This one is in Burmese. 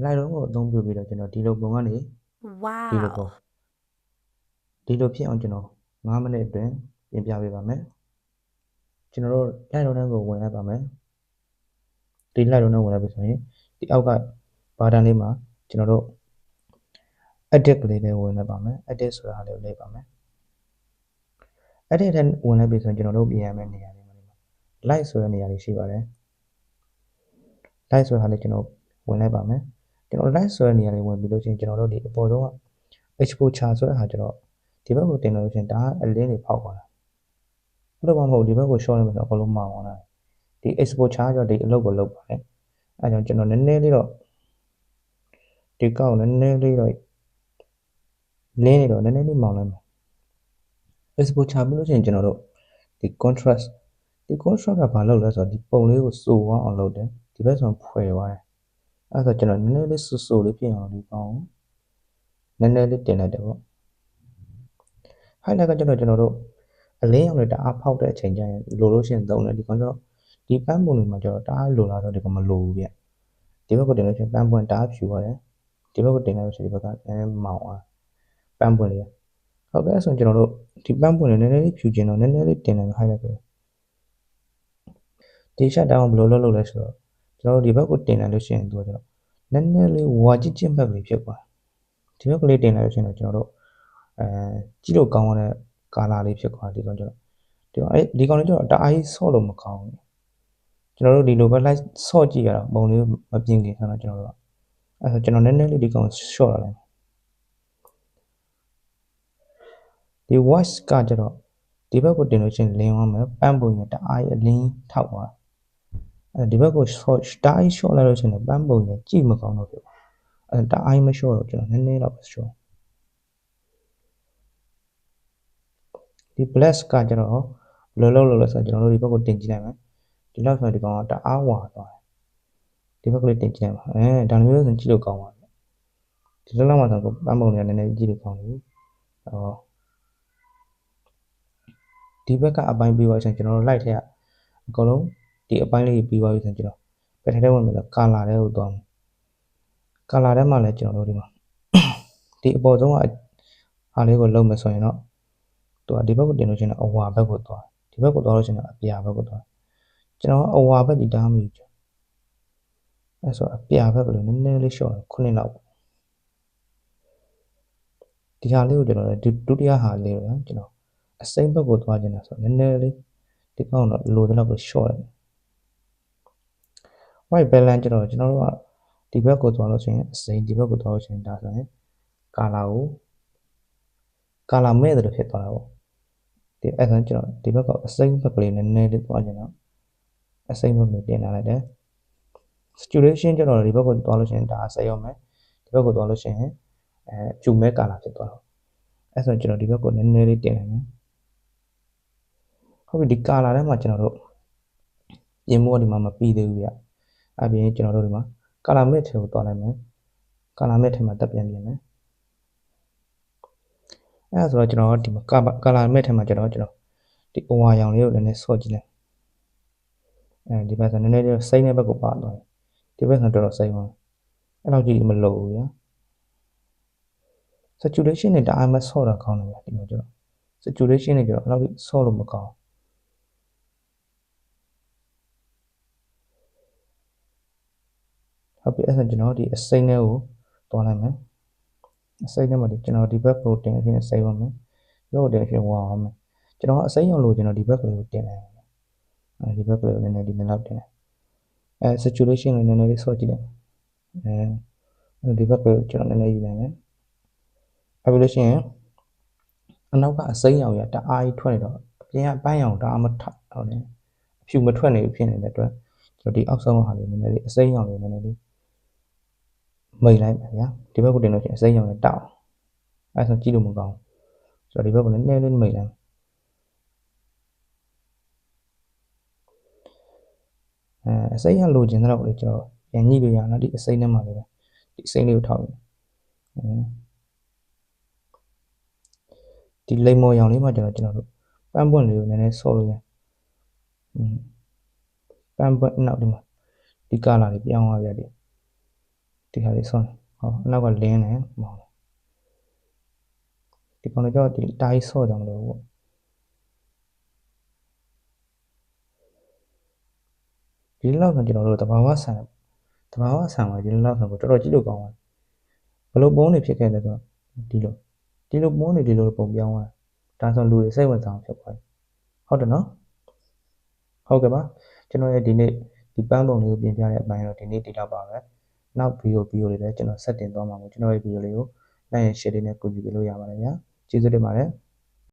လိုက်တော့ကိုအသုံးပြုပြီးတော့ကျွန်တော်ဒီလိုပုံကနေဒီလို Wow. ပုံဒီလိုဖြစ်အောင်ကျွန်တော်9မိနစ်အတွင်းပြင်ပြပေးပါမယ်ကျွန်တော်တို့လိုက်တော့ကိုဝင်လိုက်ပါမယ်ဒီလိုက်တော့ဝင်လိုက်ပြီဆိုရင်ဒီအောက်ကဘာတန်းလေးမှာကျွန်တော်တို့ edit ကလေးလေးဝင်လိုက်ပါမယ် edit ဆိုတာလေးလေးပါမယ် edit ထဲဝင်လိုက်ပြီဆိုရင်ကျွန်တော်တို့ပြင်ရမယ့်နေရာလေးမှာ like ဆိုတဲ့နေရာလေးရှိပါတယ် like ဆိုတာလေးကျွန်တော်ဝင်လိုက်ပါမယ်ကျွန်တော် like ဆိုတဲ့နေရာလေးဝင်ပြီးလို့ရှိရင်ကျွန်တော်တို့ဒီအပေါ်ဆုံးက export chart ဆိုတဲ့ဟာကျွန်တော်ဒီဘက်ကိုတင်လို့ရှိရင်ဒါအလင်းတွေဖောက်သွားတာအဲ့လိုမှမဟုတ်ဒီဘက်ကို short လိုက်မယ်ဆိုတော့အကုန်လုံးမှောင်သွားတာဒီ export chart ကြောင့်ဒီအလုပ်ကိုလုပ်ပါတယ်အဲ့ကြောင့်ကျွန်တော်နည်းနည်းလေးတော့ဒီကောက်နည်းနည်းလေးတော့လင်းနေတော့နည်းနည်းလေးမှောင်လိုက်မယ် export chart ပြီးလို့ရှိရင်ကျွန်တော်တို့ဒီ contrast ဒီ contrast ကဘာလုပ်လဲဆိုတော့ဒီပုံလေးကိုစိုးအောင်လုပ်တယ်ဒီဘက်ဆိုဖွယ်သွားတယ်အဲ့ဒါဆိုကျွန်တော်နည်းနည်းလေးစိုးလေးပြင်အောင်ဒီပေါင်းနည်းနည်းလေးတင်လိုက်တယ်ပေါ့ highlight ကကျွန်တော်တို့အလင်းရောင်တွေတအားဖောက်တဲ့အချိန်ကျရင်လိုလို့ရှိရင်သုံးတယ်ဒီကောင်တော့ဒီပန်းပုံတွေမှာကျတော့တအားလိုလာတော့ဒီကောင်မလိုဘူးဗျဒီဘက်ကိုတင်လို့ရှိရင်ပန်းပွင့်တအားဖြူပါတယ်ဒီဘက်ကိုတင်လိုက်လို့ရှိရင်ဒီဘက်ကမောင်အောင်ပန်းပွင့်လေးဟုတ်ကဲ့ဆိုရင်ကျွန်တော်တို့ဒီပန်းပွင့်လေးနည်းနည်းလေးဖြူခြင်းတော့နည်းနည်းလေးတင်လိုက် highlight ပဲဒီ shut down ဘယ်လိုလုပ်လဲဆိုတော့ကျွန်တော်တို့ဒီဘက်ကိုတင်လိုက်လို့ရှိရင်သူကကျတော့နည်းနည်းလေးဝါကြည့်ချင်းဘက်ကလေးဖြစ်သွားဒီဘက်ကလေးတင်လိုက်လို့ရှိရင်တော့ကျွန်တော်တို့ကြည့်လို့ကောင်းတဲ့ကာလာလေးဖြစ်သွားဒီကောင်ကျတော့ဒီကောင်လေးကျတော့တအားကြီးဆော့လို့မကောင်းဘူးကျွန်တော်တို့ဒီလိုပဲ light ဆော့ကြည့်ရတာပုံလေးမပြင်းခင်ဆိုတော့ကျွန်တော်တို့အဲ့ဆိုကျွန်တော်နည်းနည်းလေးဒီကောင် short လာလိုက်ဒီ watch ကကျတော့ဒီဘက်ကိုတင်လို့ချင်းလင်းသွားမယ်ပန်းပုံရတအားကြီးအလင်းထောက်သွားအဲ့ဒီဘက်ကို short တအားကြီး short လိုက်လို့ချင်းပန်းပုံရကြည့်မကောင်းတော့ဖြစ်အဲ့တအားကြီးမ short တော့ကျွန်တော်နည်းနည်းတော့ short ဒီ black ကကျတော့ဘယ်လိုလုပ်လို့လဲဆိုတော့ကျွန်တော်တို့ဒီဘက်ကိုတင်ကြည့်လိုက်မယ်ဒီလောက်ဆိုဒီကောင်ကတအားဝါသွားတယ်ဒီဘက်ကလေးတင်ကြည့်လိုက်ပါဒါမျိုးဆိုကြည့်လို့ကောင်းပါတယ်ဒီလောက်မှဆိုပန်းပုံတွေကနည်းနည်းကြည့်လို့ကောင်းတယ်ဒီဘက်ကအပိုင်းပြီးသွားရင်ကျွန်တော်တို့ light ထဲကအကုန်လုံးဒီအပိုင်းလေးပြီးသွားပြီဆိုရင်ကျွန်တော်ပထမထဲဝင်မယ်ဆို color ထဲကိုသွားမယ် color ထဲမှာလည်းကျွန်တော်တို့ဒီမှာဒီအပေါ်ဆုံးကဟာလေးကိုလုံးမယ်ဆိုရင်တော့သူကဒီဘက်ကိုတင်လို့ရှိရင်အဝါဘက်ကိုသွားဒီဘက်ကိုသွားလို့ရှိရင်အပြာဘက်ကိုသွားကျွန်တော်အဝါဘက်ဒီတားမိတယ်အဲ့ဆိုအပြာဘက်ကလေးနည်းနည်းလေးရှော့ခုနှစ်လောက်ဒီဟာလေးကိုကျွန်တော်ဒီဒုတိယဟာလေးကိုကျွန်တော်အစိမ့်ဘက်ကိုသွားခြင်းလဲဆိုနည်းနည်းလေးဒီကောင်တော့လိုတဲ့လောက်ကို short လိုက် white balance ကျတော့ကျွန်တော်တို့ကဒီဘက်ကိုသွားလို့ရှိရင်အစိမ့်ဒီဘက်ကိုသွားလို့ရှိရင်ဒါဆိုရင် color မဲ့တယ်လို့ဖြစ်သွားတာပေါ့ဒီအဲ့ဒါကျွန်တော်ဒီဘက်ကအစိမ့်ဘက်ကလေးနည်းနည်းလေးသွားခြင်းတော့အစိမ့်ဘက်ကိုတင်လာလိုက်တယ် saturation ကျတော့ဒီဘက်ကိုသွားလို့ရှိရင်ဒါဆက်ရောက်မယ်ဒီဘက်ကိုသွားလို့ရှိရင်ကျူမဲ color ဖြစ်သွားတော့အဲ့ဆိုကျွန်တော်ဒီဘက်ကိုနည်းနည်းလေးတင်လိုက်မယ်ဟုတ်ပြီဒီ color ထဲမှာကျွန်တော်တို့ပြင်မှုကဒီမှာမပြီးသေးဘူးဗျအဲ့ပြင်ကျွန်တော်တို့ဒီမှာ color mix ကိုသွားလိုက်မယ် color mix ထဲမှာတက်ပြန်ပြင်မယ်အဲ့ဒါဆိုတော့ကျွန်တော်ဒီမှာ color mix ထဲမှာကျွန်တော်ဒီ over ရောင်လေးကိုလည်းနည်းဆော့ကြည့်လိုက်ဒီဘက်ဆိုနည်းနည်းလေးစိမ့်တဲ့ဘက်ကိုပါသွားတယ်ဒီဘက်ဆိုတော်တော်စိမ့်သွားအဲ့လောက်ကြီးမလို့ဘူးဗျာ saturation နဲ့တအားမဆော့တာကောင်းတယ်ဗျာဒီမှာကျွန်တော် saturation နဲ့ကျွန်တော်အဲ့လောက်ကြီးဆော့လို့မကောင်းဟုတ်ပြီအဲ့ဒါကျွန်တော်ဒီအစိမ့်ထဲကိုတွားလိုက်မယ်အစိမ့်ထဲမှာဒီကျွန်တော်ဒီဘက်ကိုတင်အရင်စိမ့်ပါမယ်ဒီဘက်ကိုတင်အရင်ဝါအောင်မယ်ကျွန်တော်အစိမ့်အောင်လို့ကျွန်တော်ဒီဘက်ကလေးကိုတင်လိုက်ဒီဘက်ကလေးကိုနည်းနည်းဒီလောက်တင်လိုက်saturation ကိုနည်းနည်းလေးဆော့ကြည့်လိုက်ဒီဘက်ကလေးကိုကျွန်တော်နည်းနည်းယူလိုက်မယ်အဲ့ပြီးလို့ရှိရင်အနောက်ကအစိမ့်ရောင်ရတအားကြီးထွက်နေတော့အပြင်ကပန်းရောင်တအားမထဟုတ်တယ်အဖြူမထွက်နေဖြစ်နေတဲ့အတွက်ကျွန်တော်ဒီအောက်ဆုံးဟာလေးနည်းနည်းလေးအစိမ့်ရောင်လေးနည်းနည်းလေးမိတ်လိုက်ပါဗျာဒီဘက်ကိုတင်လို့ရှိရင်အစိမ့်ရောင်လေးတောက်အဲ့ဆိုကြည့်လို့မကောင်းဆိုတော့ဒီဘက်ကိုနည်းနည်းလေးမိတ်လိုက်အစိမ့်ရလိုချင်တော့လေကျွန်တော်ပြန်ညှိလို့ရအောင်ဒီအစိမ့်ထဲမှာလေးပဲဒီအစိမ့်လေးကိုထောက်ဒီလိမ်မော်ရောင်လေးမှာကျွန်တော်တို့ပန်းပွင့်လေးကိုနည်းနည်းဆော့လို့ရပန်းပွင့်နောက်ဒီမှာဒီ color လေးပြောင်းသွားပြတယ် ဒီဟာလေးဆွန့်ဟောအနောက်ကလင်းနေမောင်းဒီကောင်လေးကြောဒီတားကြီးဆော့ကြမလို့ပေါ့ဒီလောက်ဆိုကျွန်တော်တို့တဘာဝဆန်မှာဒီလောက်ဆိုတော်တော်ကြည့်လို့ကောင်းပါဘယ်လိုပုံးနေဖြစ်ခဲ့လဲဆိုတော့ဒီလိုပုံးနေဒီလိုပုံပြောင်းသွားဒါဆိုလူတွေစိတ်ဝင်စားဖြစ်သွားဟုတ်တယ်နော်ဟုတ်ကဲ့ပါကျွန်တော်ရဲ့ဒီနေ့ဒီပန်းပုံလေးကိုပြင်ပြတဲ့အပိုင်းတော့ဒီနေ့ဒီတော့ပါပဲနောက်ဗီဒီယိုလေးလည်းကျွန်တော်ဆက်တင်သွားမှာမို့ကျွန်တော်ရဲ့ဗီဒီယိုလေးကို like and share လေးနဲ့ကူညီပေးလို့ရပါတယ်ဗျာကျေးဇူးတင်ပါတယ်